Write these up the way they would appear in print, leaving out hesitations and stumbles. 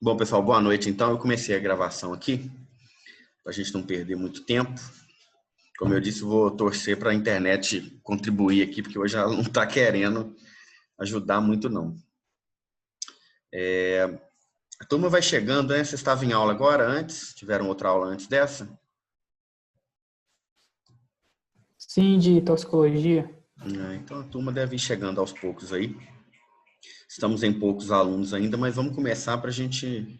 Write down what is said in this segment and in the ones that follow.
Bom, pessoal, boa noite. Então, eu comecei a gravação aqui, para a gente não perder muito tempo. Como eu disse, vou torcer para a internet contribuir aqui, porque hoje ela não está querendo ajudar muito, não. A turma vai chegando, né? Vocês estavam em aula agora, antes? Tiveram outra aula antes dessa? Sim, de toxicologia. Então, a turma deve ir chegando aos poucos aí. Estamos em poucos alunos ainda, mas vamos começar para a gente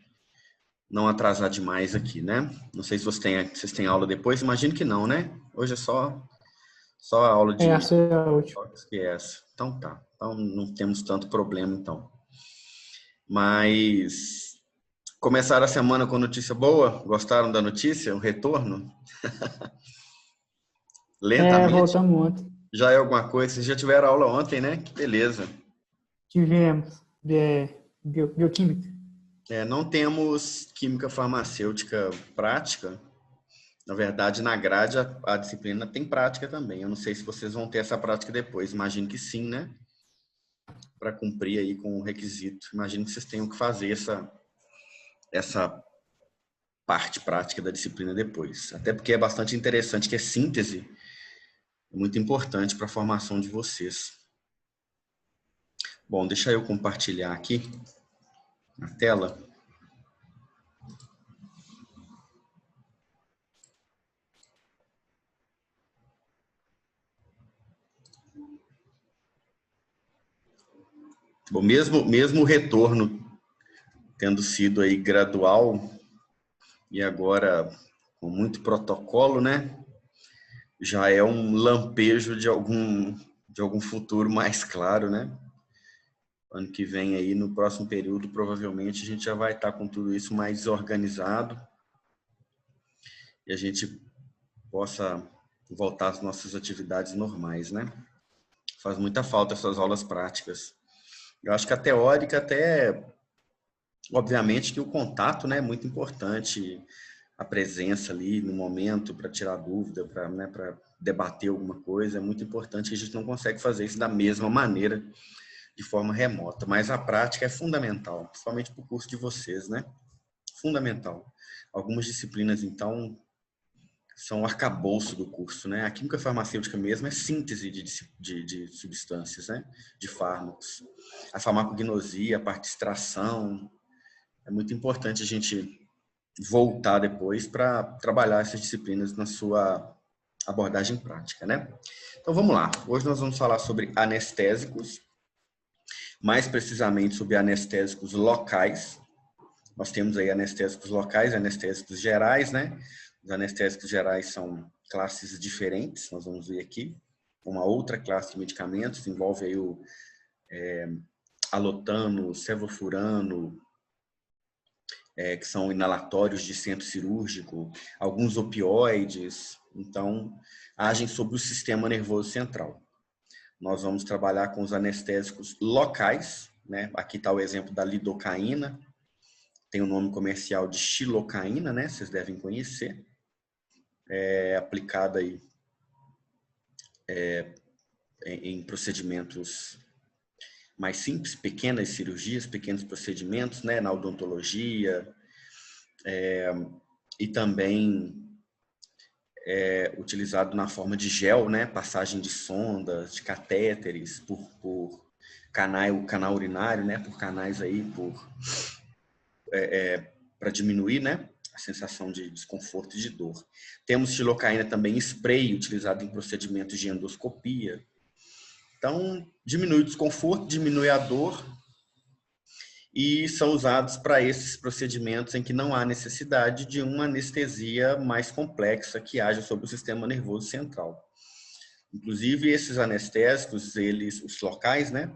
não atrasar demais aqui, né? Não sei se vocês têm aula depois, imagino que não, né? Hoje é só a aula de Essa é a última. que é essa. Então tá. Então não temos tanto problema, então. Mas começaram a semana com notícia boa? Gostaram da notícia? O retorno? Lentamente? Voltamos ontem. Já é alguma coisa? Vocês já tiveram aula ontem, né? Que beleza. Tivemos bioquímica. Não temos química farmacêutica prática. Na verdade, na grade, a disciplina tem prática também. Eu não sei se vocês vão ter essa prática depois. Imagino que sim, né? Para cumprir aí com o requisito. Imagino que vocês tenham que fazer essa parte prática da disciplina depois. Até porque é bastante interessante, que é síntese, é muito importante para a formação de vocês. Bom, deixa eu compartilhar aqui na tela. Bom, mesmo o retorno tendo sido aí gradual e agora com muito protocolo, né? Já é um lampejo de algum futuro mais claro, né? Ano que vem aí, no próximo período, provavelmente a gente já vai estar com tudo isso mais organizado e a gente possa voltar às nossas atividades normais, né? Faz muita falta essas aulas práticas. Eu acho que a teórica até, obviamente que o contato, né, é muito importante, a presença ali no momento para tirar dúvida, para debater alguma coisa, é muito importante. A gente não consegue fazer isso da mesma maneira, de forma remota, mas a prática é fundamental, principalmente para o curso de vocês, né? Fundamental. Algumas disciplinas, então, são o arcabouço do curso, né? A química farmacêutica mesmo é síntese de substâncias, né? De fármacos. A farmacognosia, a parte de extração, é muito importante a gente voltar depois para trabalhar essas disciplinas na sua abordagem prática, né? Então vamos lá. Hoje nós vamos falar sobre anestésicos, mais precisamente sobre anestésicos locais. Nós temos aí anestésicos locais, anestésicos gerais, né? Os anestésicos gerais são classes diferentes, nós vamos ver aqui. Uma outra classe de medicamentos, envolve aí o alotano, sevofurano, que são inalatórios de centro cirúrgico, alguns opioides, então, agem sobre o sistema nervoso central. Nós vamos trabalhar com os anestésicos locais, né? Aqui está o exemplo da lidocaína, tem o nome comercial de xilocaína, né? Vocês devem conhecer. É aplicada aí em procedimentos mais simples, pequenas cirurgias, pequenos procedimentos, né? Na odontologia, e também utilizado na forma de gel, né? Passagem de sondas, de catéteres, por canal urinário, né? Por canais aí, para diminuir, né? A sensação de desconforto e de dor. Temos xilocaína também spray, utilizado em procedimentos de endoscopia. Então, diminui o desconforto, diminui a dor, e são usados para esses procedimentos em que não há necessidade de uma anestesia mais complexa que haja sobre o sistema nervoso central. Inclusive, esses anestésicos, os locais, né?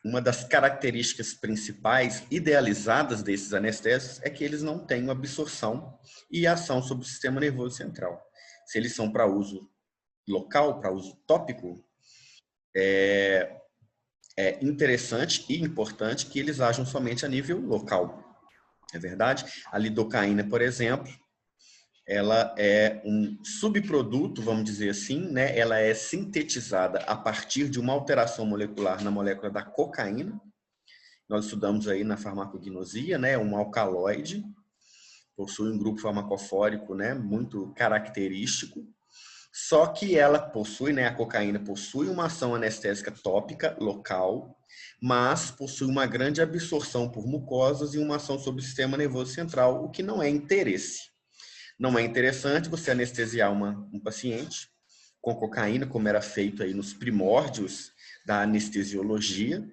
Uma das características principais idealizadas desses anestésicos é que eles não têm absorção e ação sobre o sistema nervoso central. Se eles são para uso local, para uso tópico, é interessante e importante que eles ajam somente a nível local. É verdade? A lidocaína, por exemplo, ela é um subproduto, vamos dizer assim, né? Ela é sintetizada a partir de uma alteração molecular na molécula da cocaína, nós estudamos aí na farmacognosia, né? Um alcaloide, possui um grupo farmacofórico, né? Muito característico. Só que ela possui, né? A cocaína possui uma ação anestésica tópica local, mas possui uma grande absorção por mucosas e uma ação sobre o sistema nervoso central, o que não é interesse. Não é interessante você anestesiar um paciente com cocaína, como era feito aí nos primórdios da anestesiologia,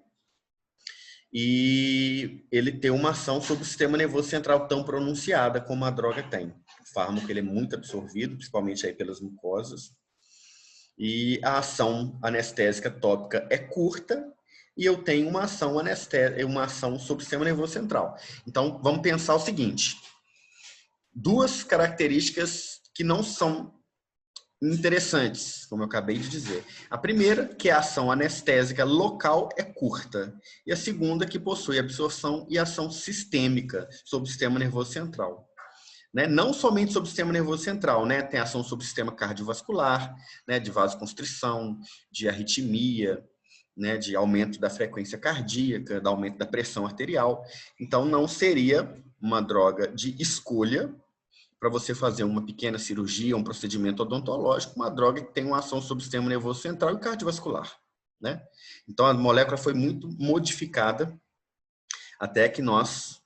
e ele ter uma ação sobre o sistema nervoso central tão pronunciada como a droga tem. O fármaco ele é muito absorvido, principalmente aí pelas mucosas, e a ação anestésica tópica é curta, e eu tenho uma ação uma ação sobre o sistema nervoso central. Então, vamos pensar o seguinte: duas características que não são interessantes, como eu acabei de dizer. A primeira, que a ação anestésica local é curta. E a segunda, que possui absorção e ação sistêmica sobre o sistema nervoso central. Né? Não somente sobre o sistema nervoso central, né? Tem ação sobre o sistema cardiovascular, né? De vasoconstrição, de arritmia, né? De aumento da frequência cardíaca, de aumento da pressão arterial. Então, não seria uma droga de escolha para você fazer uma pequena cirurgia, um procedimento odontológico, uma droga que tem uma ação sobre o sistema nervoso central e cardiovascular, né? Então, a molécula foi muito modificada até que nós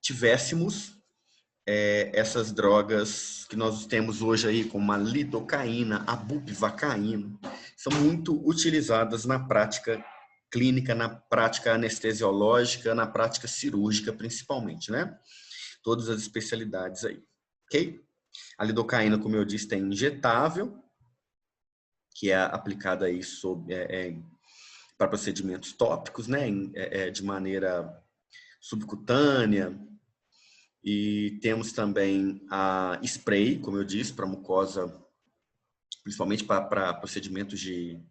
tivéssemos essas drogas que nós temos hoje aí, como a lidocaína, a bupivacaína, são muito utilizadas na prática clínica, na prática anestesiológica, na prática cirúrgica, principalmente, né? Todas as especialidades aí. Ok? A lidocaína, como eu disse, é injetável, que é aplicada aí para procedimentos tópicos, né? De maneira subcutânea. E temos também a spray, como eu disse, para mucosa, principalmente para procedimentos de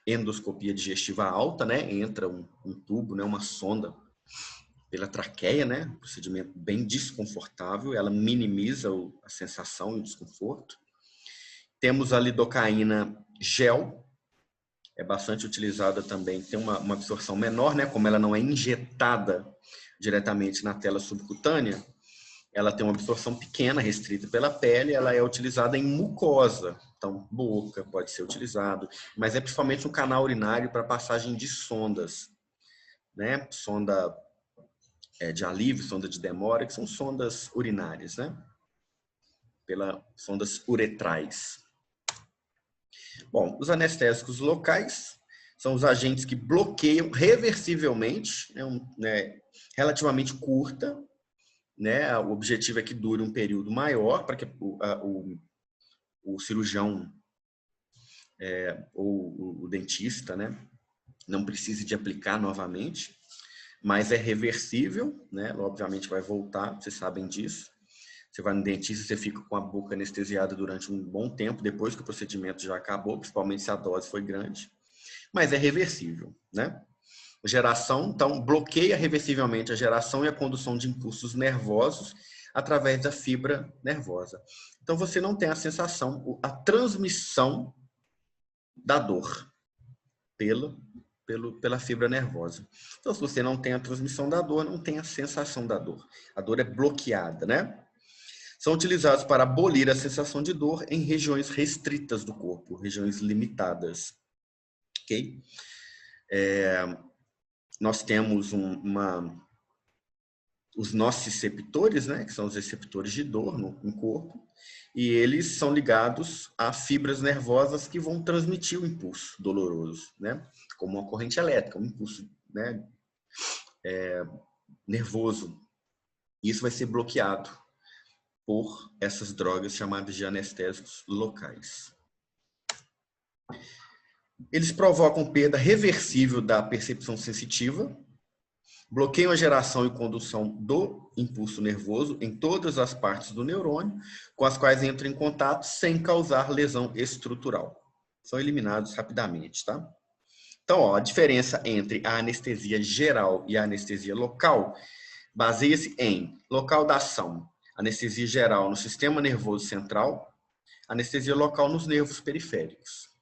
endoscopia digestiva alta, né? Entra um tubo, né? Uma sonda pela traqueia, né? Um procedimento bem desconfortável, ela minimiza a sensação e o desconforto. Temos a lidocaína gel, é bastante utilizada também, tem uma absorção menor, né? Como ela não é injetada diretamente na tela subcutânea, ela tem uma absorção pequena, restrita pela pele, ela é utilizada em mucosa, então boca pode ser utilizado, mas é principalmente um canal urinário para passagem de sondas, né? Sonda de alívio, sonda de demora, que são sondas urinárias, né? Sondas uretrais. Bom, os anestésicos locais são os agentes que bloqueiam reversivelmente, relativamente curta, né? O objetivo é que dure um período maior para que o cirurgião ou o dentista, né, não precise de aplicar novamente, mas é reversível, né? Obviamente vai voltar, vocês sabem disso. Você vai no dentista, você fica com a boca anestesiada durante um bom tempo, depois que o procedimento já acabou, principalmente se a dose foi grande, mas é reversível, né? Geração, então, bloqueia reversivelmente a geração e a condução de impulsos nervosos através da fibra nervosa. Então, você não tem a sensação, a transmissão da dor pela fibra nervosa. Então, se você não tem a transmissão da dor, não tem a sensação da dor. A dor é bloqueada, né? São utilizados para abolir a sensação de dor em regiões restritas do corpo, regiões limitadas. Ok? Nós temos os nociceptores, né, que são os receptores de dor no corpo, e eles são ligados a fibras nervosas que vão transmitir o impulso doloroso, né, como uma corrente elétrica, um impulso, né, nervoso. Isso vai ser bloqueado por essas drogas chamadas de anestésicos locais. Eles provocam perda reversível da percepção sensitiva, bloqueiam a geração e condução do impulso nervoso em todas as partes do neurônio, com as quais entram em contato sem causar lesão estrutural. São eliminados rapidamente, tá? Então, ó, a diferença entre a anestesia geral e a anestesia local baseia-se em local da ação, anestesia geral no sistema nervoso central, anestesia local nos nervos periféricos.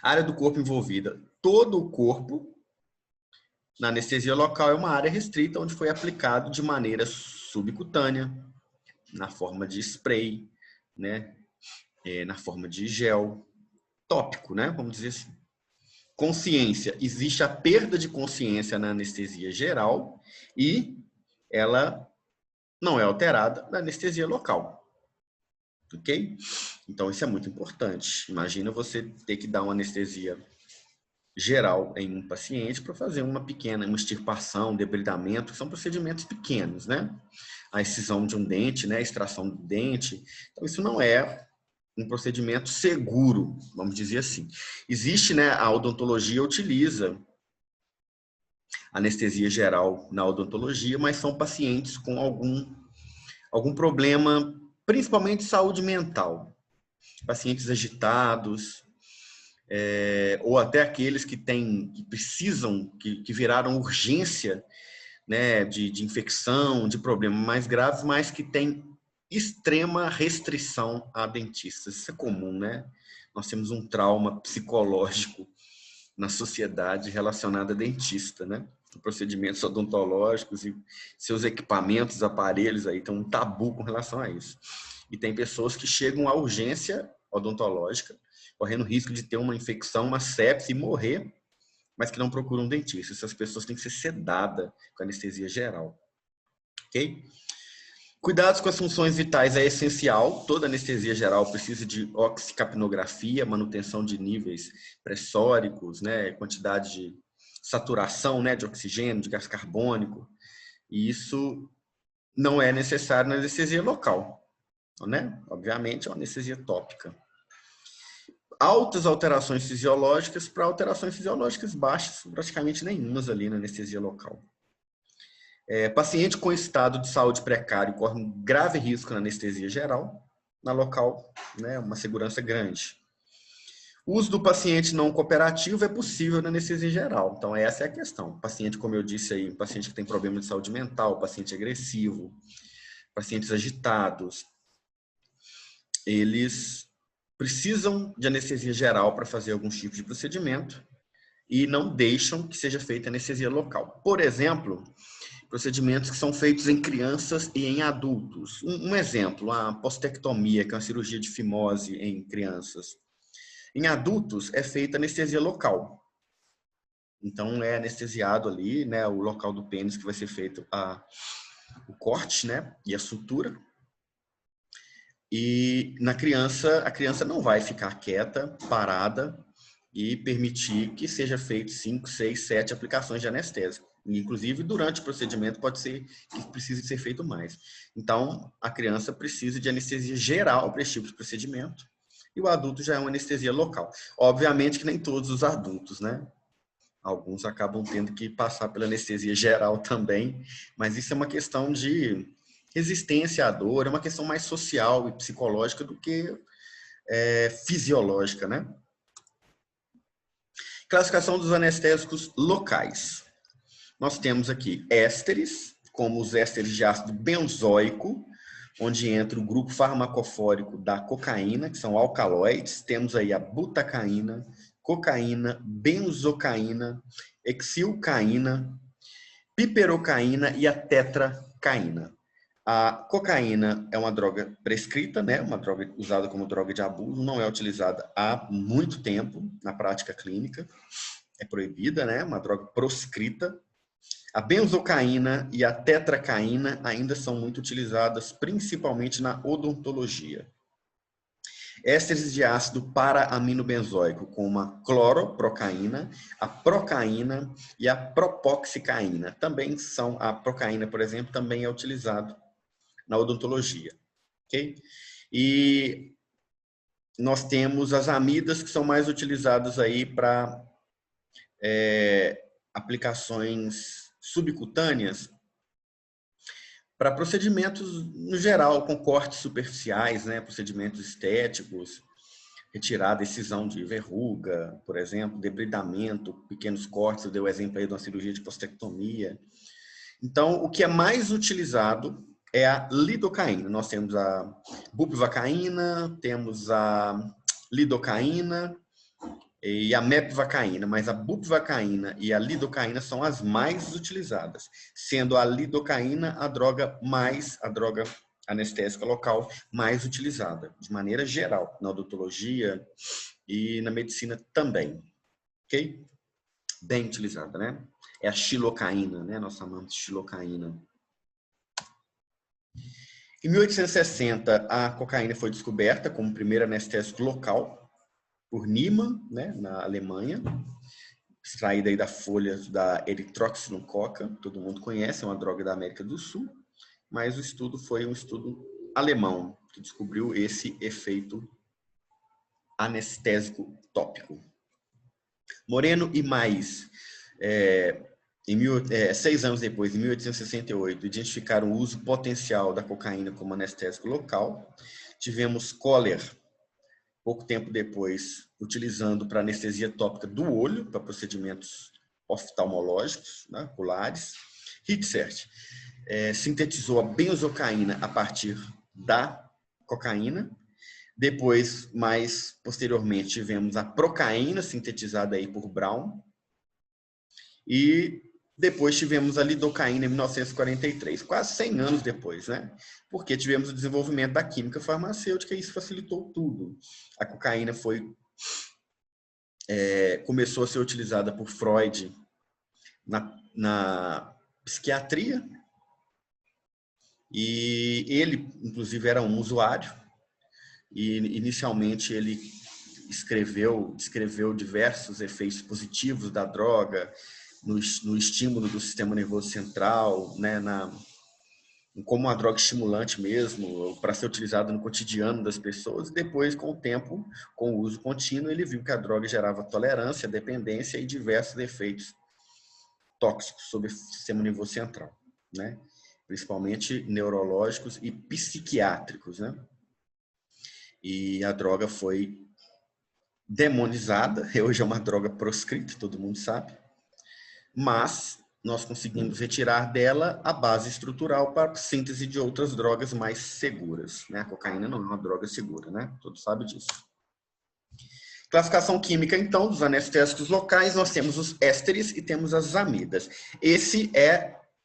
A área do corpo envolvida, todo o corpo, Na anestesia local é uma área restrita onde foi aplicado de maneira subcutânea, na forma de spray, né? Na forma de gel, tópico, né? Vamos dizer assim. Consciência. Existe a perda de consciência na anestesia geral e ela não é alterada na anestesia local. Ok? Então, isso é muito importante. Imagina você ter que dar uma anestesia geral em um paciente para fazer uma extirpação, debridamento, que são procedimentos pequenos, né? A excisão de um dente, né? A extração do dente. Então, isso não é um procedimento seguro, vamos dizer assim. Existe, né? A odontologia utiliza anestesia geral na odontologia, mas são pacientes com algum problema, principalmente saúde mental. Pacientes agitados, ou até aqueles que precisam, que viraram urgência, né, de infecção, de problemas mais graves, mas que têm extrema restrição a dentistas. Isso é comum, né? Nós temos um trauma psicológico na sociedade relacionado a dentista, né? Procedimentos odontológicos e seus equipamentos, aparelhos aí, tem um tabu com relação a isso. E tem pessoas que chegam à urgência odontológica, correndo risco de ter uma infecção, uma sepse e morrer, mas que não procuram um dentista. Essas pessoas têm que ser sedadas com anestesia geral. Ok? Cuidados com as funções vitais é essencial. Toda anestesia geral precisa de oxicapnografia, manutenção de níveis pressóricos, né, quantidade de saturação, né, de oxigênio, de gás carbônico. E isso não é necessário na anestesia local, né? Obviamente é uma anestesia tópica. Altas alterações fisiológicas para alterações fisiológicas baixas, praticamente nenhumas ali na anestesia local. Paciente com estado de saúde precário corre um grave risco na anestesia geral, na local, né, uma segurança grande. O uso do paciente não cooperativo é possível na anestesia geral. Então, essa é a questão. Paciente, como eu disse aí, paciente que tem problema de saúde mental, paciente agressivo, pacientes agitados, eles precisam de anestesia geral para fazer algum tipo de procedimento e não deixam que seja feita anestesia local. Por exemplo, procedimentos que são feitos em crianças e em adultos. Um exemplo, a postectomia, que é uma cirurgia de fimose em crianças. Em adultos, é feita anestesia local. Então, é anestesiado ali, né, o local do pênis que vai ser feito o corte, né, e a sutura. E na criança, a criança não vai ficar quieta, parada e permitir que seja feito 5, 6, 7 aplicações de anestésico. Inclusive, durante o procedimento, pode ser que precise ser feito mais. Então, a criança precisa de anestesia geral para esse tipo de procedimento. E o adulto já é uma anestesia local. Obviamente que nem todos os adultos, né? Alguns acabam tendo que passar pela anestesia geral também, mas isso é uma questão de resistência à dor, é uma questão mais social e psicológica do que fisiológica, né? Classificação dos anestésicos locais. Nós temos aqui ésteres, como os ésteres de ácido benzoico, onde entra o grupo farmacofórico da cocaína, que são alcaloides. Temos aí a butacaína, cocaína, benzocaína, exilcaína, piperocaína e a tetracaína. A cocaína é uma droga prescrita, né? Uma droga usada como droga de abuso, não é utilizada há muito tempo na prática clínica, é proibida, né? Uma droga proscrita. A benzocaína e a tetracaína ainda são muito utilizadas, principalmente na odontologia. Ésteres de ácido para-aminobenzoico, como a cloroprocaína, a procaína e a propoxicaína. Também são, a procaína, por exemplo, também é utilizado na odontologia. Okay? E nós temos as amidas, que são mais utilizadas aí para aplicações subcutâneas, para procedimentos no geral, com cortes superficiais, né? Procedimentos estéticos, retirada, excisão de verruga, por exemplo, debridamento, pequenos cortes, eu dei o exemplo aí de uma cirurgia de postectomia. Então, o que é mais utilizado é a lidocaína. Nós temos a bupivacaína, temos a lidocaína e a mepvacaína, mas a bupivacaína e a lidocaína são as mais utilizadas, sendo a lidocaína a droga anestésica local mais utilizada, de maneira geral, na odontologia e na medicina também, ok? Bem utilizada, né? É a xilocaína, né? Nós chamamos de xilocaína. Em 1860, a cocaína foi descoberta como primeiro anestésico local por Niemann, né, na Alemanha, extraída aí da folha da Erythroxylum-coca, todo mundo conhece, é uma droga da América do Sul, mas o estudo foi um estudo alemão que descobriu esse efeito anestésico tópico. Moreno e Mais, 6 anos depois, em 1868, identificaram o uso potencial da cocaína como anestésico local. Tivemos Kohler, pouco tempo depois, utilizando para anestesia tópica do olho, para procedimentos oftalmológicos, né, oculares. Hitzert sintetizou a benzocaína a partir da cocaína. Depois, mais posteriormente, tivemos a procaína, sintetizada aí por Brown. E depois tivemos a lidocaína em 1943, quase 100 anos depois, né? Porque tivemos o desenvolvimento da química farmacêutica e isso facilitou tudo. A cocaína começou a ser utilizada por Freud na psiquiatria e ele, inclusive, era um usuário e inicialmente ele descreveu diversos efeitos positivos da droga no estímulo do sistema nervoso central, né, como uma droga estimulante mesmo, para ser utilizada no cotidiano das pessoas. Depois, com o tempo, com o uso contínuo, ele viu que a droga gerava tolerância, dependência e diversos efeitos tóxicos sobre o sistema nervoso central, né? Principalmente neurológicos e psiquiátricos, né? E a droga foi demonizada, hoje é uma droga proscrita, todo mundo sabe, mas nós conseguimos retirar dela a base estrutural para a síntese de outras drogas mais seguras, né? A cocaína não é uma droga segura, né? Todos sabem disso. Classificação química, então, dos anestésicos locais, nós temos os ésteres e temos as amidas.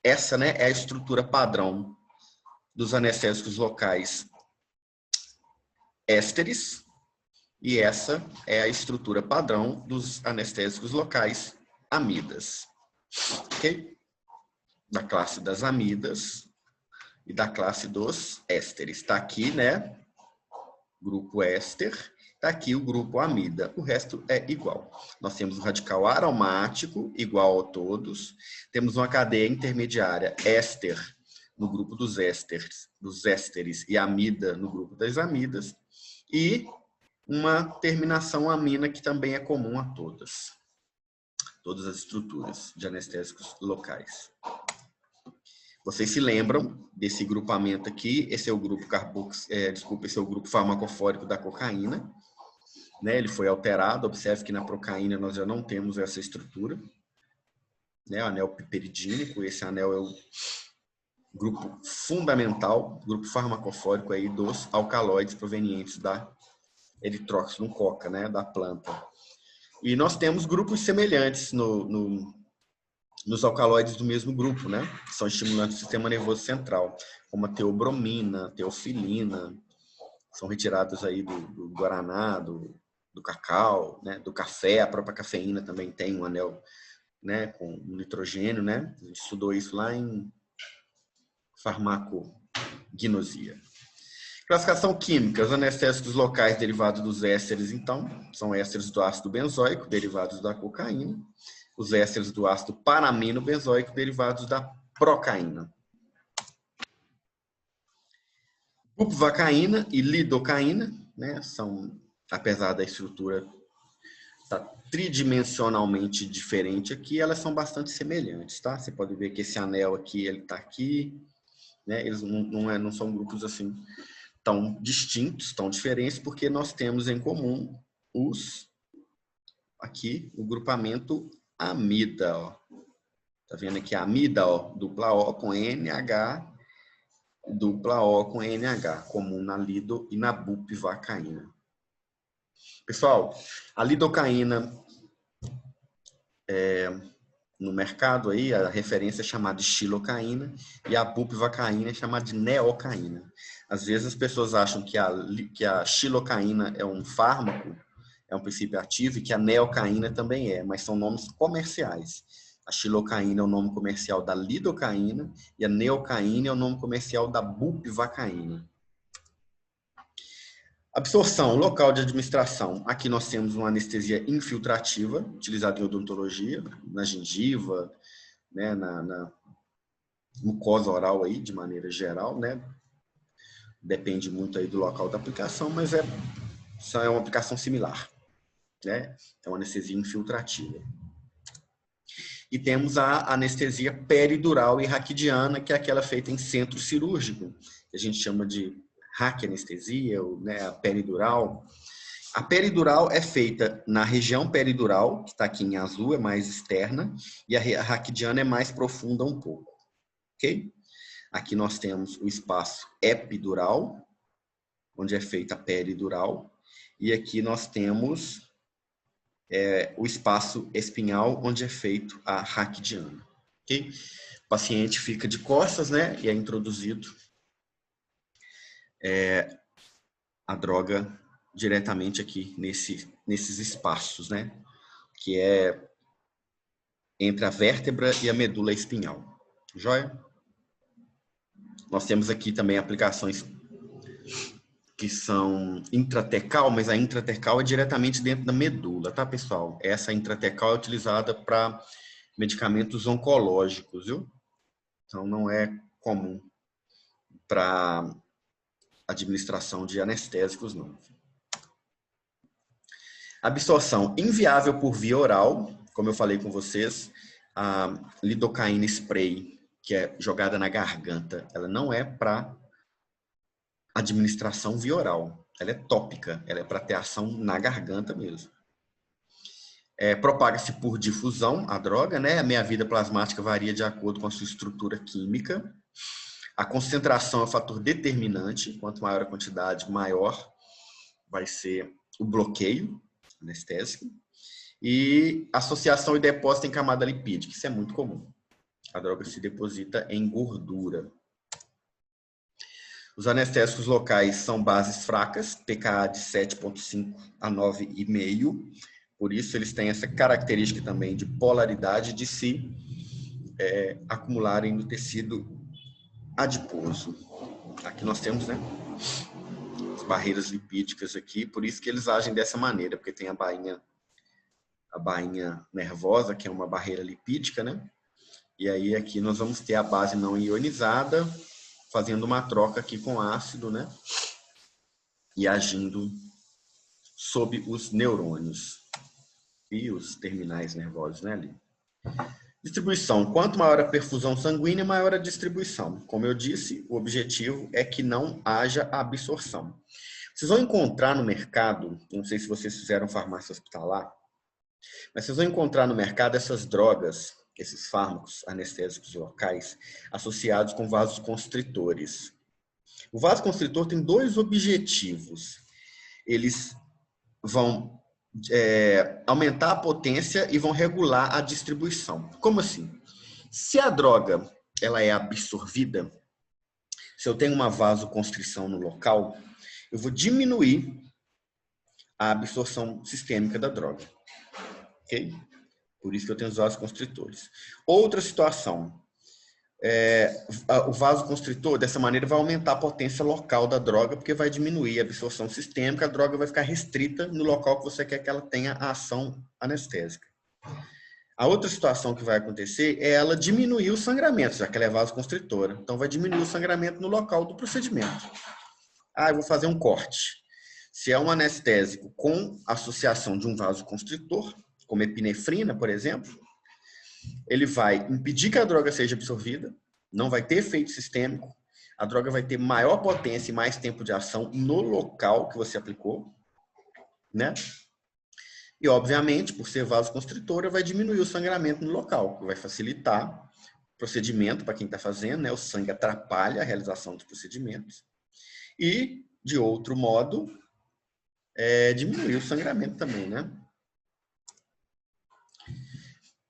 Essa, né, é a estrutura padrão dos anestésicos locais ésteres, e essa é a estrutura padrão dos anestésicos locais amidas. Ok? Da classe das amidas e da classe dos ésteres. Está aqui, né? Grupo éster. Está aqui o grupo amida. O resto é igual. Nós temos o radical aromático, igual a todos. Temos uma cadeia intermediária éster no grupo dos ésteres e amida no grupo das amidas. E uma terminação amina que também é comum a todas as estruturas de anestésicos locais. Vocês se lembram desse grupamento aqui? Esse é o grupo esse é o grupo farmacofórico da cocaína, né? Ele foi alterado. Observe que na procaína nós já não temos essa estrutura, né? O anel piperidínico. Esse anel é o grupo fundamental, grupo farmacofórico aí dos alcaloides provenientes da Erythroxylum-coca, né? Da planta. E nós temos grupos semelhantes nos alcaloides do mesmo grupo, né? Que são estimulantes do sistema nervoso central, como a teobromina, teofilina, são retirados aí do guaraná, do cacau, né? Do café. A própria cafeína também tem um anel, né? Com nitrogênio, né? A gente estudou isso lá em farmacognosia. Classificação química: os anestésicos locais derivados dos ésteres, então, são ésteres do ácido benzoico, derivados da cocaína. Os ésteres do ácido paramino-benzoico, derivados da procaína. Bupivacaína e lidocaína, né, são, apesar da estrutura estar tridimensionalmente diferente aqui, elas são bastante semelhantes, tá? Você pode ver que esse anel aqui, ele está aqui, né? Eles não são grupos assim tão distintos, tão diferentes, porque nós temos em comum aqui o grupamento amida, ó. Tá vendo aqui a amida, ó, dupla O com NH, dupla O com NH, comum na lido e na bupivacaína. Pessoal, a lidocaína no mercado aí, a referência é chamada de xilocaína e a bupivacaína é chamada de neocaína. Às vezes as pessoas acham que a xilocaína é um fármaco, é um princípio ativo, e que a neocaína também é, mas são nomes comerciais. A xilocaína é o nome comercial da lidocaína e a neocaína é o nome comercial da bupivacaína. Absorção, local de administração. Aqui nós temos uma anestesia infiltrativa, utilizada em odontologia, na gengiva, né, na mucosa oral aí, de maneira geral, né? Depende muito aí do local da aplicação, mas é uma aplicação similar, né? É uma anestesia infiltrativa. E temos a anestesia peridural e raquidiana, que é aquela feita em centro cirúrgico, que a gente chama de raquianestesia, ou, né, a peridural. A peridural é feita na região peridural, que está aqui em azul, é mais externa, e a raquidiana é mais profunda um pouco, ok? Aqui nós temos o espaço epidural, onde é feita a peridural, e aqui nós temos o espaço espinhal, onde é feito a raquidiana, ok? O paciente fica de costas, né, e é introduzido a droga diretamente aqui nesses espaços, né? Que é entre a vértebra e a medula espinhal. Joia? Nós temos aqui também aplicações que são intratecal, mas a intratecal é diretamente dentro da medula, tá, pessoal? Essa intratecal é utilizada para medicamentos oncológicos, viu? Então, não é comum para administração de anestésicos, não. Absorção inviável por via oral, como eu falei com vocês, a lidocaína spray, que é jogada na garganta, ela não é para administração via oral, ela é tópica, ela é para ter ação na garganta mesmo. Propaga-se por difusão a droga, né? A meia-vida plasmática varia de acordo com a sua estrutura química. A concentração é o fator determinante, quanto maior a quantidade, maior vai ser o bloqueio anestésico. E associação e depósito em camada lipídica, isso é muito comum. A droga se deposita em gordura. Os anestésicos locais são bases fracas, pKa de 7,5 a 9,5. Por isso, eles têm essa característica também de polaridade de se acumularem no tecido adiposo. Aqui nós temos, né, as barreiras lipídicas aqui, por isso que eles agem dessa maneira, porque tem a bainha nervosa, que é uma barreira lipídica, né? E aí aqui nós vamos ter a base não ionizada, fazendo uma troca aqui com ácido, né? E agindo sob os neurônios e os terminais nervosos, né, ali. Distribuição. Quanto maior a perfusão sanguínea, maior a distribuição. Como eu disse, o objetivo é que não haja absorção. Vocês vão encontrar no mercado, não sei se vocês fizeram farmácia hospitalar, mas vocês vão encontrar no mercado essas drogas, esses fármacos anestésicos locais, associados com vasoconstritores. O vasoconstritor tem dois objetivos. Eles vão aumentar a potência e vão regular a distribuição. Como assim? Se a droga ela é absorvida, se eu tenho uma vasoconstrição no local, eu vou diminuir a absorção sistêmica da droga. Ok? Por isso que eu tenho os vasoconstritores. Outra situação. O vasoconstritor, dessa maneira, vai aumentar a potência local da droga, porque vai diminuir a absorção sistêmica, a droga vai ficar restrita no local que você quer que ela tenha a ação anestésica. A outra situação que vai acontecer é ela diminuir o sangramento, já que ela é vasoconstritora. Então, vai diminuir o sangramento no local do procedimento. Eu vou fazer um corte. Se é um anestésico com associação de um vasoconstritor, como epinefrina, por exemplo, ele vai impedir que a droga seja absorvida, não vai ter efeito sistêmico, a droga vai ter maior potência e mais tempo de ação no local que você aplicou, né? E, obviamente, por ser vasoconstritora, vai diminuir o sangramento no local, que vai facilitar o procedimento para quem está fazendo, né? O sangue atrapalha a realização dos procedimentos. E, de outro modo, Diminuir o sangramento também, né?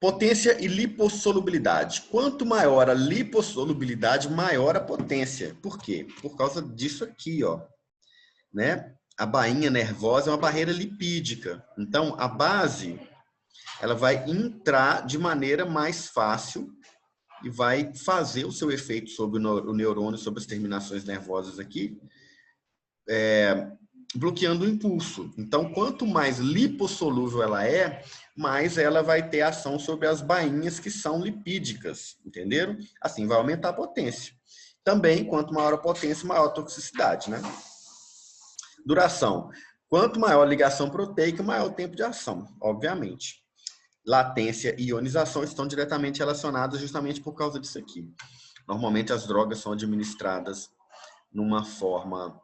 Potência e lipossolubilidade. Quanto maior a lipossolubilidade, maior a potência. Por quê? Por causa disso aqui, ó, né? A bainha nervosa é uma barreira lipídica. Então, a base, ela vai entrar de maneira mais fácil e vai fazer o seu efeito sobre o neurônio, sobre as terminações nervosas aqui, bloqueando o impulso. Então, quanto mais lipossolúvel ela é, mais ela vai ter ação sobre as bainhas que são lipídicas, entenderam? Assim, vai aumentar a potência. Também, quanto maior a potência, maior a toxicidade, né? Duração. Quanto maior a ligação proteica, maior o tempo de ação, obviamente. Latência e ionização estão diretamente relacionadas justamente por causa disso aqui. Normalmente as drogas são administradas numa forma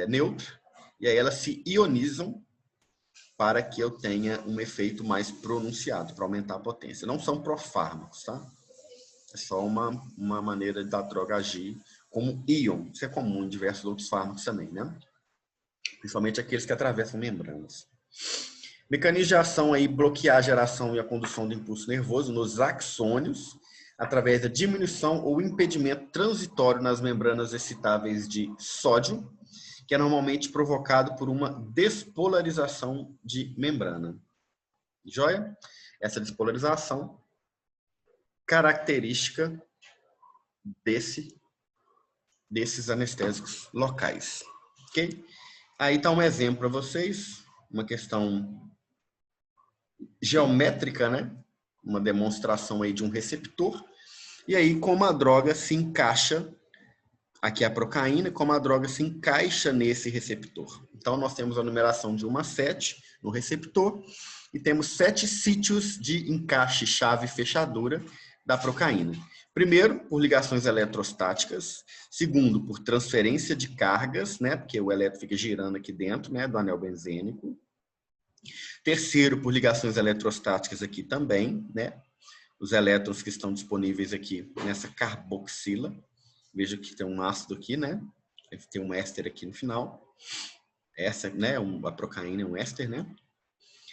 neutra, e aí elas se ionizam para que eu tenha um efeito mais pronunciado, para aumentar a potência. Não são profármacos, tá? É só uma maneira da droga agir como íon. Isso é comum em diversos outros fármacos também, né? Principalmente aqueles que atravessam membranas. Mecanismo de ação aí, bloquear a geração e a condução do impulso nervoso nos axônios, através da diminuição ou impedimento transitório nas membranas excitáveis de sódio, que é normalmente provocado por uma despolarização de membrana. Joia? Essa despolarização característica desses anestésicos locais. Ok? Aí está um exemplo para vocês, uma questão geométrica, né? Uma demonstração aí de um receptor. E aí, como a droga se encaixa, aqui é a procaína, como a droga se encaixa nesse receptor. Então, nós temos a numeração de 1 a 7 no receptor e temos 7 sítios de encaixe chave-fechadura da procaína. Primeiro, por ligações eletrostáticas. Segundo, por transferência de cargas, né? Porque o elétron fica girando aqui dentro, né? Do anel benzênico. Terceiro, por ligações eletrostáticas aqui também, né? Os elétrons que estão disponíveis aqui nessa carboxila. Veja que tem um ácido aqui, né? Tem um éster aqui no final. Essa, né? A procaína é um éster, né?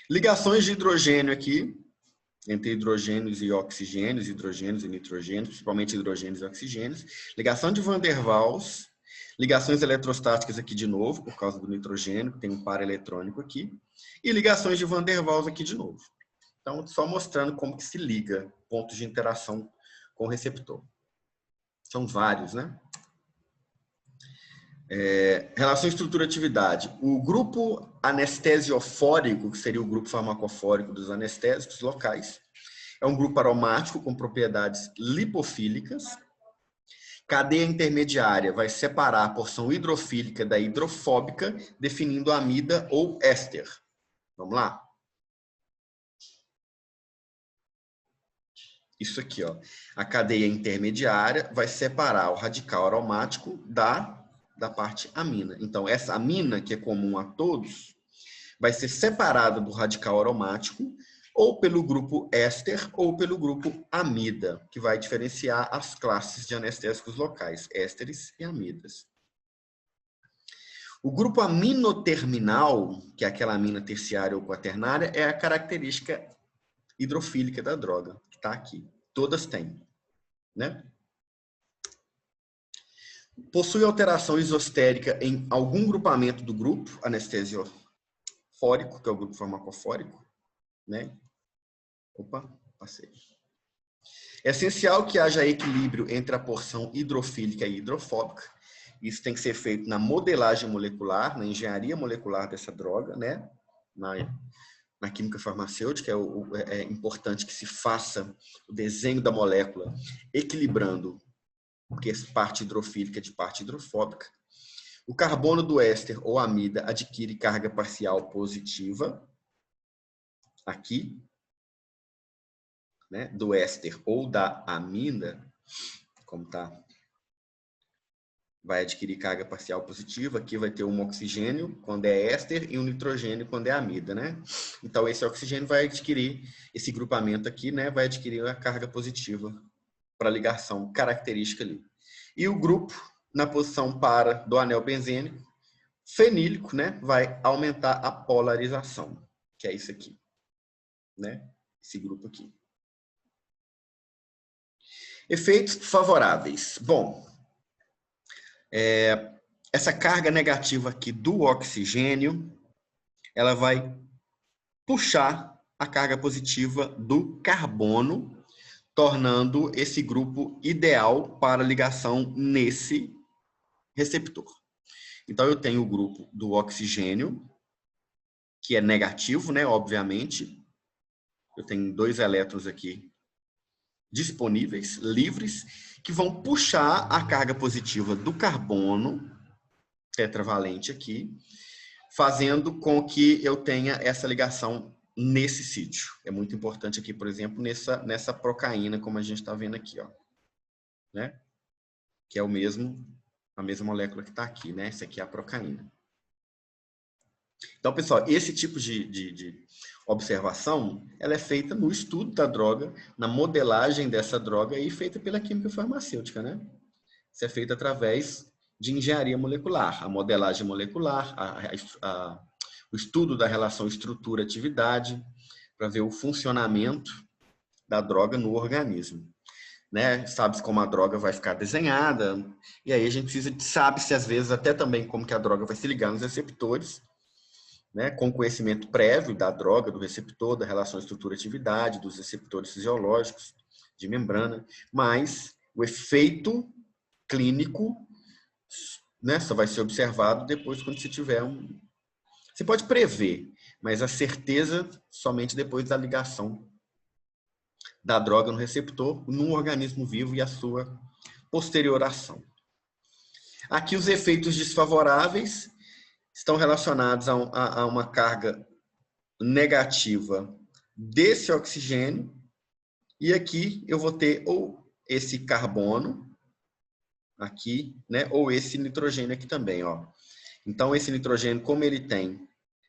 Ligações de hidrogênio aqui, entre hidrogênios e oxigênios, hidrogênios e nitrogênios, principalmente hidrogênios e oxigênios. Ligação de Van der Waals. Ligações eletrostáticas aqui de novo, por causa do nitrogênio, que tem um par eletrônico aqui. E ligações de Van der Waals aqui de novo. Então, só mostrando como que se liga pontos de interação com o receptor. São vários, né? Relação estrutura-atividade. O grupo anestesiofórico, que seria o grupo farmacofórico dos anestésicos locais, é um grupo aromático com propriedades lipofílicas. Cadeia intermediária vai separar a porção hidrofílica da hidrofóbica, definindo amida ou éster. Vamos lá? Isso aqui, ó. A cadeia intermediária vai separar o radical aromático da parte amina. Então, essa amina, que é comum a todos, vai ser separada do radical aromático ou pelo grupo éster ou pelo grupo amida, que vai diferenciar as classes de anestésicos locais, ésteres e amidas. O grupo aminoterminal, que é aquela amina terciária ou quaternária, é a característica hidrofílica da droga, que está aqui. Todas têm, né? Possui alteração isostérica em algum grupamento do grupo anestesiofórico, que é o grupo farmacofórico, né? Opa, passei. É essencial que haja equilíbrio entre a porção hidrofílica e hidrofóbica. Isso tem que ser feito na modelagem molecular, na engenharia molecular dessa droga, né? Na química farmacêutica, é importante que se faça o desenho da molécula equilibrando parte hidrofílica de parte hidrofóbica. O carbono do éster ou amida adquire carga parcial positiva, aqui, né, do éster ou da amida, como tá, vai adquirir carga parcial positiva. Aqui vai ter um oxigênio quando é éster e um nitrogênio quando é amida, né? Então, esse oxigênio vai adquirir, esse grupamento aqui, né, vai adquirir a carga positiva para a ligação característica ali. E o grupo, na posição para do anel benzênico, fenílico, né, vai aumentar a polarização, que é isso aqui, né? Esse grupo aqui. Efeitos favoráveis. Bom, essa carga negativa aqui do oxigênio, ela vai puxar a carga positiva do carbono, tornando esse grupo ideal para ligação nesse receptor. Então, eu tenho o grupo do oxigênio, que é negativo, né? Obviamente. Eu tenho 2 elétrons aqui disponíveis, livres, que vão puxar a carga positiva do carbono, tetravalente aqui, fazendo com que eu tenha essa ligação nesse sítio. É muito importante aqui, por exemplo, nessa procaína, como a gente está vendo aqui, ó, né? Que é a mesma molécula que está aqui, né? Essa aqui é a procaína. Então, pessoal, esse tipo de observação, ela é feita no estudo da droga, na modelagem dessa droga e feita pela química farmacêutica, né? Isso é feito através de engenharia molecular, a modelagem molecular, o estudo da relação estrutura-atividade, para ver o funcionamento da droga no organismo. Né? Sabe como a droga vai ficar desenhada, e aí a gente sabe-se às vezes até também como que a droga vai se ligar nos receptores, né, com conhecimento prévio da droga, do receptor, da relação estrutura-atividade, dos receptores fisiológicos de membrana, mas o efeito clínico, né, só vai ser observado depois quando se tiver um... Você pode prever, mas a certeza somente depois da ligação da droga no receptor, no organismo vivo e a sua posterior ação. Aqui os efeitos desfavoráveis estão relacionados a uma carga negativa desse oxigênio, e aqui eu vou ter ou esse carbono, aqui, né, ou esse nitrogênio aqui também, ó. Então, esse nitrogênio, como ele tem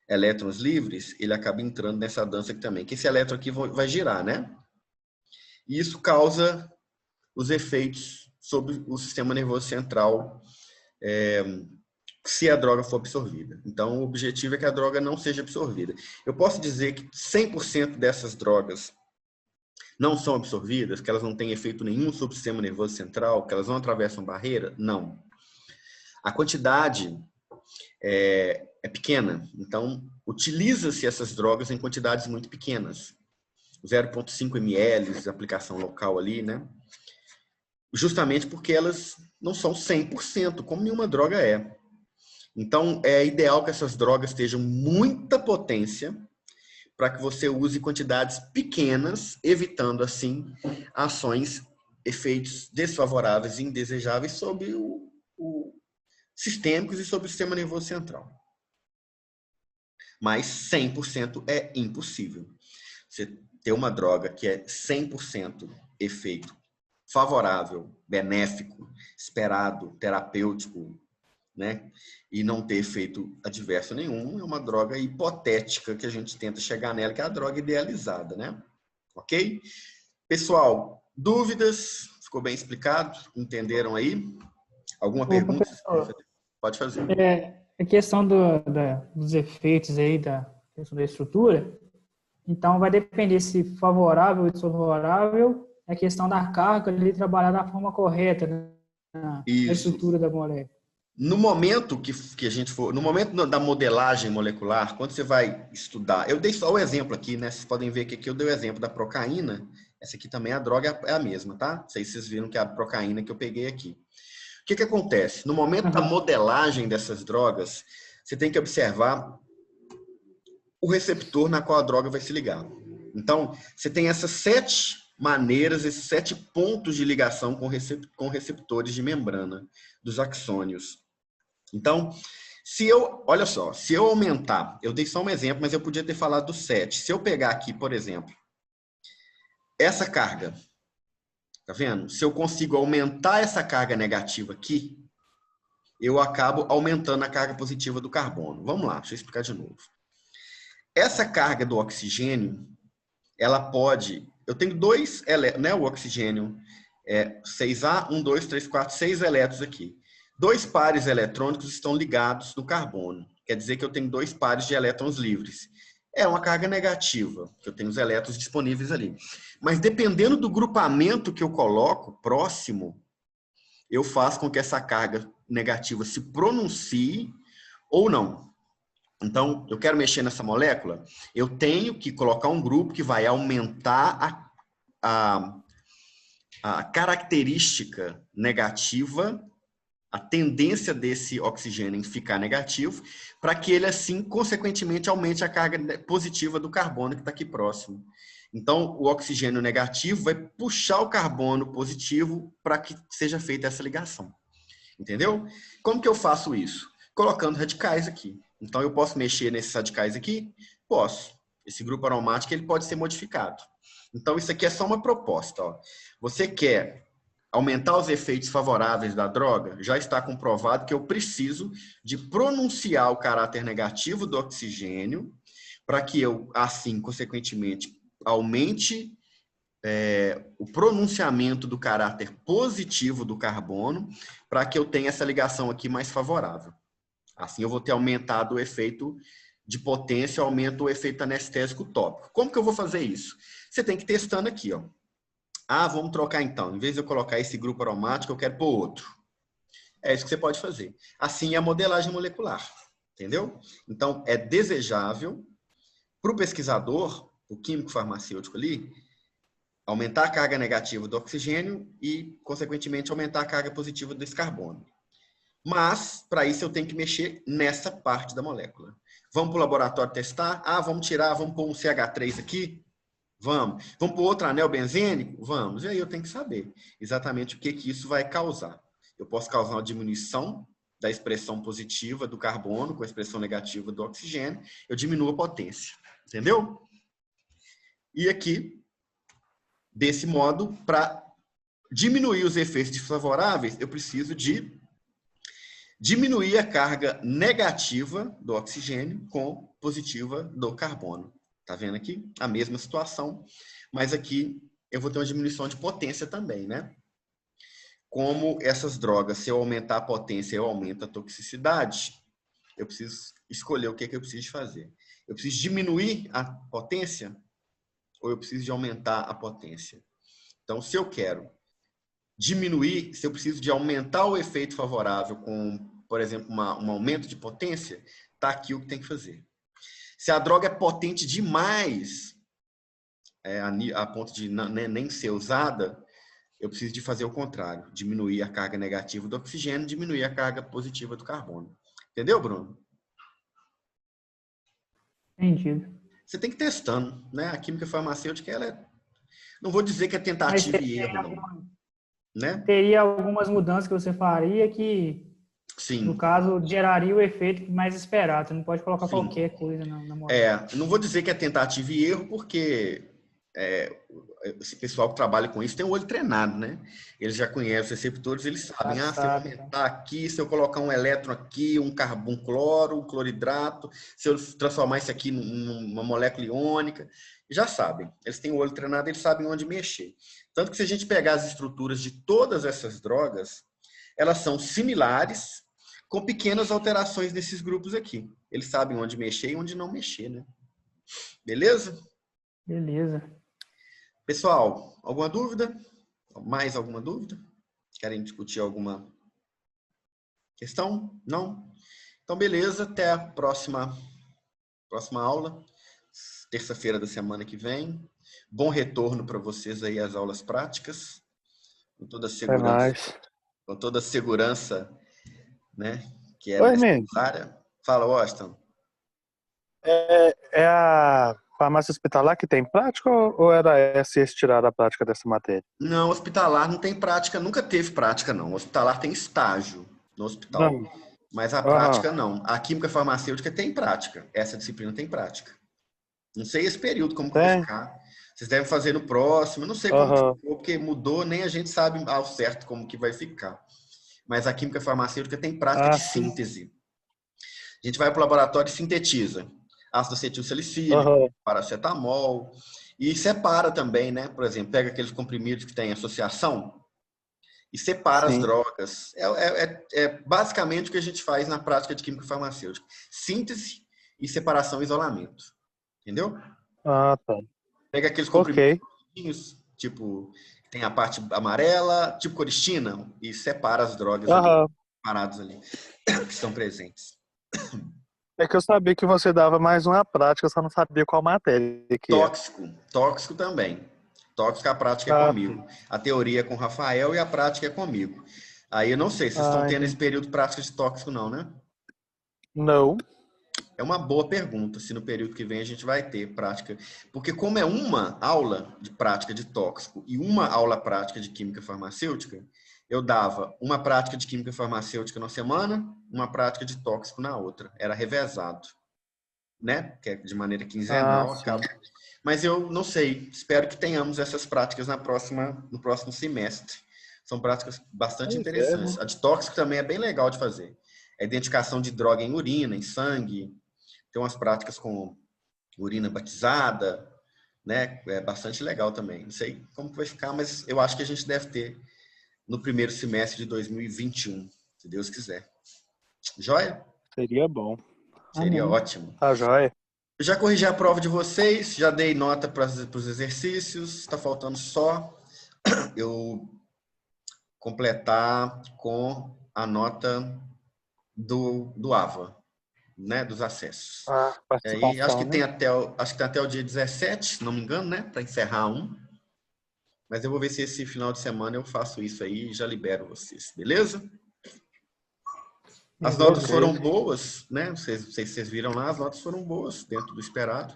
elétrons livres, ele acaba entrando nessa dança aqui também, que esse elétron aqui vai girar, né? E isso causa os efeitos sobre o sistema nervoso central, se a droga for absorvida. Então, o objetivo é que a droga não seja absorvida. Eu posso dizer que 100% dessas drogas não são absorvidas, que elas não têm efeito nenhum sobre o sistema nervoso central, que elas não atravessam barreira? Não. A quantidade é pequena, então utiliza-se essas drogas em quantidades muito pequenas. 0,5 ml, aplicação local ali, né? Justamente porque elas não são 100%, como nenhuma droga é. Então, é ideal que essas drogas tenham muita potência para que você use quantidades pequenas, evitando, assim, ações, efeitos desfavoráveis e indesejáveis sobre o sistêmicos e sobre o sistema nervoso central. Mas 100% é impossível. Você ter uma droga que é 100% efeito favorável, benéfico, esperado, terapêutico, né? E não ter efeito adverso nenhum, é uma droga hipotética que a gente tenta chegar nela, que é a droga idealizada, né? Ok? Pessoal, dúvidas? Ficou bem explicado? Entenderam aí? Alguma Ô, pergunta? professor, Pode fazer. a questão dos efeitos aí, da questão da estrutura, então vai depender se favorável ou desfavorável, é a questão da carga ali trabalhar da forma correta, né, na Isso. estrutura da molécula. No momento que a gente for, no momento da modelagem molecular, quando você vai estudar, eu dei só o exemplo aqui, né? Vocês podem ver que aqui eu dei o exemplo da procaína. Essa aqui também a droga é a mesma, tá? Não sei se vocês viram que é a procaína que eu peguei aqui. O que acontece? No momento da modelagem dessas drogas, você tem que observar o receptor na qual a droga vai se ligar. Então, você tem essas 7 maneiras, esses 7 pontos de ligação com receptores de membrana dos axônios. Então, olha só, se eu aumentar, eu dei só um exemplo, mas eu podia ter falado do 7. Se eu pegar aqui, por exemplo, essa carga, tá vendo? Se eu consigo aumentar essa carga negativa aqui, eu acabo aumentando a carga positiva do carbono. Vamos lá, deixa eu explicar de novo. Essa carga do oxigênio, ela pode... Eu tenho 2 elétrons, né? O oxigênio é 6A, 1, 2, 3, 4, 6 elétrons aqui. dois pares eletrônicos estão ligados no carbono. Quer dizer que eu tenho dois pares de elétrons livres. É uma carga negativa, que eu tenho os elétrons disponíveis ali. Mas dependendo do grupamento que eu coloco próximo, eu faço com que essa carga negativa se pronuncie ou não. Então, eu quero mexer nessa molécula, eu tenho que colocar um grupo que vai aumentar a característica negativa, a tendência desse oxigênio em ficar negativo, para que ele, assim, consequentemente, aumente a carga positiva do carbono que está aqui próximo. Então, o oxigênio negativo vai puxar o carbono positivo para que seja feita essa ligação. Entendeu? Como que eu faço isso? Colocando radicais aqui. Então, eu posso mexer nesses radicais aqui? Posso. Esse grupo aromático ele pode ser modificado. Então, isso aqui é só uma proposta. Ó. Você quer aumentar os efeitos favoráveis da droga? Já está comprovado que eu preciso de pronunciar o caráter negativo do oxigênio para que eu, assim, consequentemente, aumente o pronunciamento do caráter positivo do carbono para que eu tenha essa ligação aqui mais favorável. Assim eu vou ter aumentado o efeito de potência, aumento o efeito anestésico tópico. Como que eu vou fazer isso? Você tem que ir testando aqui, ó. Ah, vamos trocar então. Em vez de eu colocar esse grupo aromático, eu quero pôr outro. É isso que você pode fazer. Assim é a modelagem molecular, entendeu? Então, é desejável para o pesquisador, o químico farmacêutico ali, aumentar a carga negativa do oxigênio e, consequentemente, aumentar a carga positiva desse carbono. Mas, para isso, eu tenho que mexer nessa parte da molécula. Vamos para o laboratório testar? Ah, vamos tirar, vamos pôr um CH3 aqui? Vamos. Vamos pôr outro anel benzênico? Vamos. E aí eu tenho que saber exatamente o que isso vai causar. Eu posso causar uma diminuição da expressão positiva do carbono com a expressão negativa do oxigênio. Eu diminuo a potência. Entendeu? E aqui, desse modo, para diminuir os efeitos desfavoráveis, eu preciso de diminuir a carga negativa do oxigênio com positiva do carbono. Tá vendo aqui? A mesma situação, mas aqui eu vou ter uma diminuição de potência também, né? Como essas drogas, se eu aumentar a potência, eu aumento a toxicidade, eu preciso escolher o que eu preciso fazer. Eu preciso diminuir a potência ou eu preciso de aumentar a potência? Então, se eu quero diminuir, se eu preciso de aumentar o efeito favorável com, por exemplo, um aumento de potência, está aqui o que tem que fazer. Se a droga é potente demais, a ponto de nem ser usada, eu preciso de fazer o contrário, diminuir a carga negativa do oxigênio, diminuir a carga positiva do carbono. Entendeu, Bruno? Entendido. Você tem que ir testando, né? A química farmacêutica, ela é... Não vou dizer que é tentativa e erro, não. Né? Teria algumas mudanças que você faria que, sim, no caso, geraria o efeito mais esperado. Você não pode colocar sim, qualquer coisa na molécula. Não vou dizer que é tentativa e erro, porque esse pessoal que trabalha com isso tem o olho treinado, né? Eles já conhecem os receptores, eles sabem, se eu aumentar aqui, se eu colocar um elétron aqui, um carbono, um cloro, um cloridrato, se eu transformar isso aqui numa molécula iônica, já sabem. Eles têm o olho treinado, eles sabem onde mexer. Tanto que se a gente pegar as estruturas de todas essas drogas, elas são similares, com pequenas alterações nesses grupos aqui. Eles sabem onde mexer e onde não mexer, né? Beleza? Beleza. Pessoal, alguma dúvida? Mais alguma dúvida? Querem discutir alguma questão? Não? Então, beleza. Até a próxima aula. Terça-feira da semana que vem. Bom retorno para vocês aí às aulas práticas. Com toda a segurança. Com toda a segurança, né? Que é necessária. Fala, Washington. É a farmácia hospitalar que tem prática ou era essa tirar a prática dessa matéria? Não, hospitalar não tem prática, nunca teve prática, não. O hospitalar tem estágio no hospital, mas a prática não. A química farmacêutica tem prática, essa disciplina tem prática. Não sei esse período como que vai ficar. Vocês devem fazer no próximo, não sei como ficou, porque mudou, nem a gente sabe ao certo como que vai ficar. Mas a química farmacêutica tem prática de síntese. A gente vai para o laboratório e sintetiza ácido acetilsalicílico, paracetamol, e separa também, né? Por exemplo, pega aqueles comprimidos que têm associação e separa as Sim. drogas. É basicamente o que a gente faz na prática de química farmacêutica. Síntese e separação e isolamento. Entendeu? Ah, tá. Pega aqueles Ok. comprimidos, tipo, tem a parte amarela, tipo coristina, e separa as drogas ali, Aham. separadas ali, que estão presentes. É que eu sabia que você dava mais uma prática, eu só não sabia qual matéria que era. Tóxico também. Tóxico, a prática é Ah, comigo. A teoria é com o Rafael e a prática é comigo. Aí eu não sei, vocês estão tendo esse entendi. período prática de tóxico não, né? Não. É uma boa pergunta se no período que vem a gente vai ter prática. Porque como é uma aula de prática de tóxico e uma aula prática de química farmacêutica, eu dava uma prática de química farmacêutica na semana, uma prática de tóxico na outra. Era revezado, né? Que é de maneira Ah, quinzenal, sim. acaba. Mas eu não sei. Espero que tenhamos essas práticas no próximo semestre. São práticas bastante Pois é, né? interessantes. A de tóxico também é bem legal de fazer. A identificação de droga em urina, em sangue. Tem umas práticas com urina batizada, né? É bastante legal também. Não sei como vai ficar, mas eu acho que a gente deve ter no primeiro semestre de 2021, se Deus quiser. Joia? Seria bom. Seria Amém. ótimo. Tá joia? Eu já corrigi a prova de vocês, já dei nota para os exercícios, está faltando só eu completar com a nota do AVA, né, dos acessos. Ah, E aí, acho participação, que né? tem até o dia 17, se não me engano, né, para encerrar um. Mas eu vou ver se esse final de semana eu faço isso aí e já libero vocês, beleza? As notas Beleza. foram Ok. boas, né? Vocês viram lá, as notas foram boas, dentro do esperado,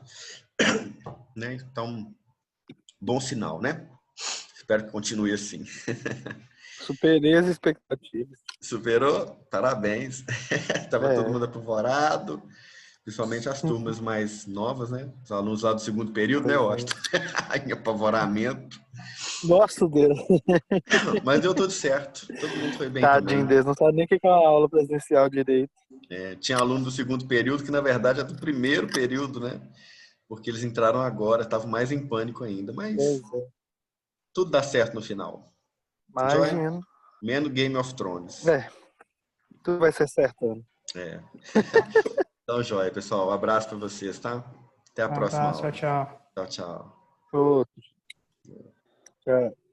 né? Então, bom sinal, né? Espero que continue assim. Superei as expectativas. Superou? Parabéns. Estava todo É. mundo apavorado, principalmente as turmas mais novas, né? Os alunos lá do segundo período, né, Pois Washington? é. Em apavoramento. Gosto dele. Mas deu tudo certo. Todo mundo foi bem Tadinho também. deles, não sabe nem o que é uma aula presencial direito. Tinha aluno do segundo período que, na verdade, é do primeiro período, né? Porque eles entraram agora, estavam mais em pânico ainda. Mas Pois é. tudo dá certo no final. Joia? Imagino. Menos Game of Thrones. É, tudo vai ser certo. É. Então, joia, pessoal. Um abraço para vocês, tá? Até a Um próxima abraço, tchau, aula. tchau. Tchau, tchau. Outro. Tchau.